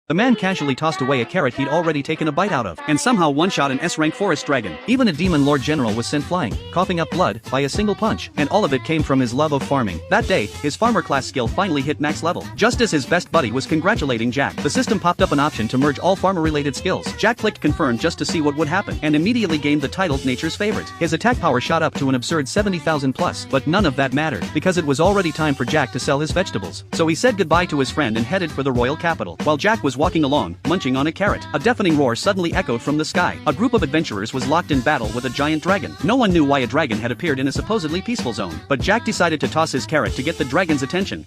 The man casually tossed away a carrot he'd already taken a bite out of, and somehow one-shot an S-rank forest dragon. Even a demon lord general was sent flying, coughing up blood, by a single punch, and all of it came from his love of farming. That day, his farmer class skill finally hit max level. Just as his best buddy was congratulating Jack, the system popped up an option to merge all farmer-related skills. Jack clicked confirm just to see what would happen, and immediately gained the title Nature's Favorite. His attack power shot up to an absurd 70,000 plus, but none of that mattered, because it was already time for Jack to sell his vegetables. So he said goodbye to his friend and headed for the royal capital. While Jack was walking along, munching on a carrot, a deafening roar suddenly echoed from the sky. A group of adventurers was locked in battle with a giant dragon. No one knew why a dragon had appeared in a supposedly peaceful zone, but Jack decided to toss his carrot to get the dragon's attention.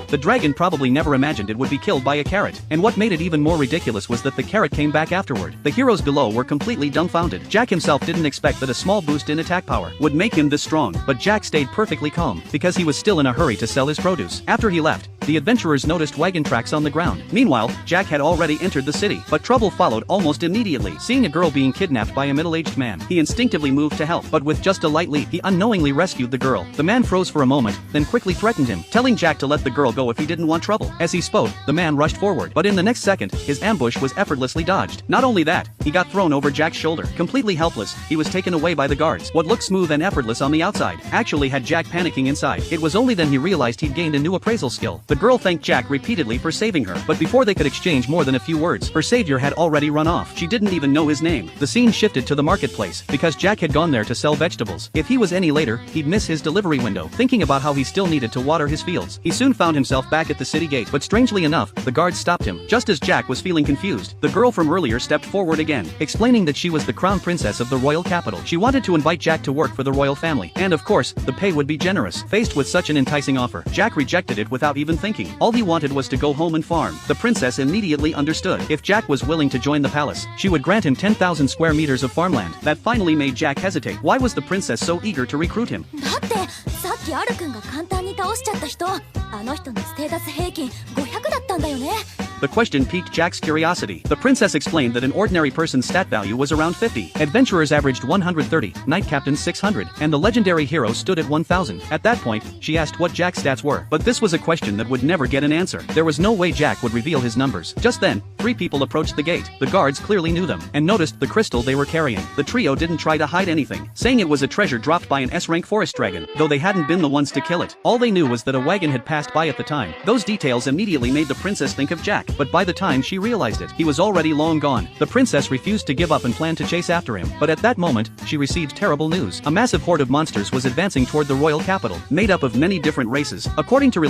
The dragon probably never imagined it would be killed by a carrot, and what made it even more ridiculous was that the carrot came back afterward. The heroes below were completely dumbfounded. Jack himself didn't expect that a small boost in attack power would make him this strong, but Jack stayed perfectly calm, because he was still in a hurry to sell his produce. After he left, the adventurers noticed wagon tracks on the ground. Meanwhile, Jack had already entered the city, but trouble followed almost immediately. Seeing a girl being kidnapped by a middle-aged man, he instinctively moved to help, but with just a light leap, he unknowingly rescued the girl. The man froze for a moment, then quickly threatened him, telling Jack to let the girl go if he didn't want trouble. As he spoke, the man rushed forward, but in the next second, his ambush was effortlessly dodged. Not only that, he got thrown over Jack's shoulder. Completely helpless, he was taken away by the guards. What looked smooth and effortless on the outside actually had Jack panicking inside. It was only then he realized he'd gained a new appraisal skill. The girl thanked Jack repeatedly for saving her, but before they could exchange more than a few words, her savior had already run off. She didn't even know his name. The scene shifted to the marketplace, because Jack had gone there to sell vegetables. If he was any later, he'd miss his delivery window. Thinking about how he still needed to water his fields, he soon found himself back at the city gate, but strangely enough, the guards stopped him. Just as Jack was feeling confused, the girl from earlier stepped forward again, explaining that she was the crown princess of the royal capital. She wanted to invite Jack to work for the royal family, and of course, the pay would be generous. Faced with such an enticing offer, Jack rejected it without even thinking. All he wanted was to go home and farm. The princess immediately understood. If Jack was willing to join the palace, she would grant him 10,000 square meters of farmland. That finally made Jack hesitate. Why was the princess so eager to recruit him? The question piqued Jack's curiosity. The princess explained that an ordinary person's stat value was around 50. Adventurers averaged 130, knight captains 600, and the legendary hero stood at 1,000. At that point, she asked what Jack's stats were, but this was a question that would never get an answer. There was no way Jack would reveal his numbers. Just then, 3 people approached the gate. The guards clearly knew them, and noticed the crystal they were carrying. The trio didn't try to hide anything, saying it was a treasure dropped by an S-rank forest dragon, though they hadn't been the ones to kill it. All they knew was that a wagon had passed by at the time. Those details immediately made the princess think of Jack, but by the time she realized it, he was already long gone. The princess refused to give up and planned to chase after him, but at that moment, she received terrible news. A massive horde of monsters was advancing toward the royal capital, made up of many different races. According to